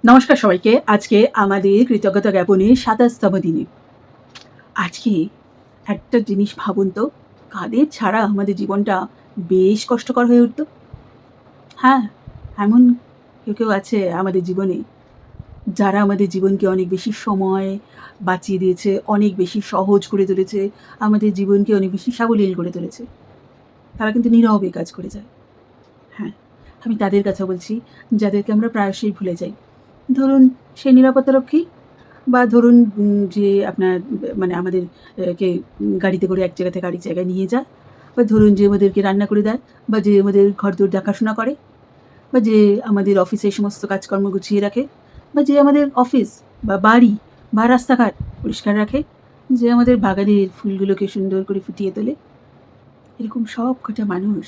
নমস্কার সবাইকে। আজকে আমাদের কৃতজ্ঞতা জ্ঞাপনের ২৭তম দিনে। আজকে একটা জিনিস ভাবুন তো, কাদের ছাড়া আমাদের জীবনটা বেশ কষ্টকর হয়ে উঠত? হ্যাঁ, এমন কেউ আছে আমাদের জীবনে, যারা আমাদের জীবনকে অনেক বেশি সময় বাঁচিয়ে দিয়েছে, অনেক বেশি সহজ করে তুলেছে, আমাদের জীবনকে অনেক বেশি সাবলীল করে তুলেছে। তারা কিন্তু নীরবে কাজ করে যায়। হ্যাঁ, আমি তাদের কথা বলছি, যাদেরকে আমরা প্রায়শই ভুলে যাই। ধরুন সেই নিরাপত্তারক্ষী, বা ধরুন যে আপনার মানে আমাদের কে গাড়িতে করে এক জায়গা থেকে আরেক জায়গায় নিয়ে যায়, বা ধরুন যে আমাদেরকে রান্না করে দেয়, বা যে আমাদের ঘরদোর দেখাশোনা করে, বা যে আমাদের অফিসের সমস্ত কাজকর্ম গুছিয়ে রাখে, বা যে আমাদের অফিস বা বাড়ি বা রাস্তাঘাট পরিষ্কার রাখে, যে আমাদের বাগানের ফুলগুলোকে সুন্দর করে ফুটিয়ে তোলে। এরকম সব কটা মানুষ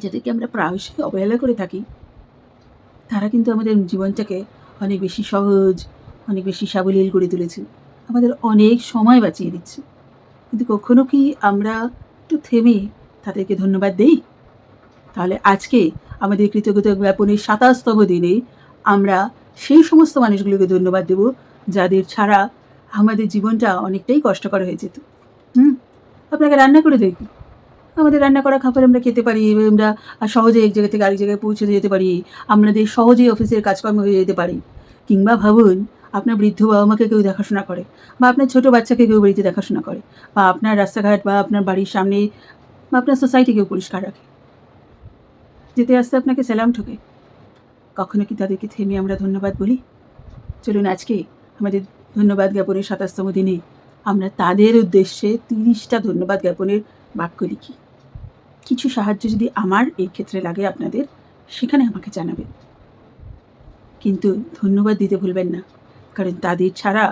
যাদেরকে আমরা প্রায়শই অবহেলা করে থাকি, তারা কিন্তু আমাদের জীবনটাকে অনেক বেশি সহজ, অনেক বেশি সাবলীল করে তুলেছে, আমাদের অনেক সময় বাঁচিয়ে দিচ্ছে। কিন্তু কখনো কি আমরা একটু থেমে তাদেরকে ধন্যবাদ দেই? তাহলে আজকে আমাদের কৃতজ্ঞতা জ্ঞাপনের ২৭তম দিনে আমরা সেই সমস্ত মানুষগুলোকে ধন্যবাদ দেব, যাদের ছাড়া আমাদের জীবনটা অনেকটাই কষ্টকর হয়ে যেত। আপনাকে রান্না করে দেয় কি? আমাদের রান্না করা খাবার আমরা খেতে পারি, এবং আমরা সহজে এক জায়গা থেকে আরেক জায়গায় পৌঁছে যেতে পারি, আমাদের সহজেই অফিসের কাজকর্ম হয়ে যেতে পারি। কিংবা ভাবুন, আপনার বৃদ্ধ বাবা মাকে কেউ দেখাশোনা করে, বা আপনার ছোটো বাচ্চাকে কেউ বাড়িতে দেখাশোনা করে, বা আপনার রাস্তাঘাট বা আপনার বাড়ির সামনে বা আপনার সোসাইটি কেউ পরিষ্কার রাখে। যেতে আসতে আপনাকে সেলাম ঠোকে। কখনো কি তাদেরকে থেমে আমরা ধন্যবাদ বলি? চলুন আজকে আমাদের ধন্যবাদ জ্ঞাপনের ২৭তম দিনে আমরা তাদের উদ্দেশ্যে ৩০টা ধন্যবাদ জ্ঞাপনের বাক্য লিখি। কিছু সাহায্য যদি আমার এই ক্ষেত্রে লাগে আপনাদের, সেখানে আমাকে জানাবেন। কিন্তু ধন্যবাদ দিতে ভুলবেন না, কারণ তাদের ছাড়া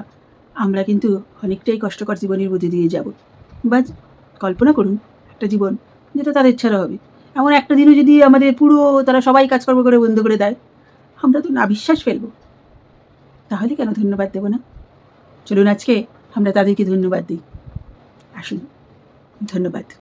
আমরা কিন্তু অনেকটাই কষ্টকর জীবনের মধ্যে দিয়ে যাব। বা কল্পনা করুন একটা জীবন যেটা তাদের ছাড়া হবে। এমন একটা দিনও যদি আমাদের পুরো তারা সবাই কাজকর্ম করে বন্ধ করে দেয়, আমরা তো নাভিশ্বাস ফেলব। তাহলে কেন ধন্যবাদ দেব না? চলুন আজকে আমরা তাদেরকে ধন্যবাদ দিই। আসুন, ধন্যবাদ।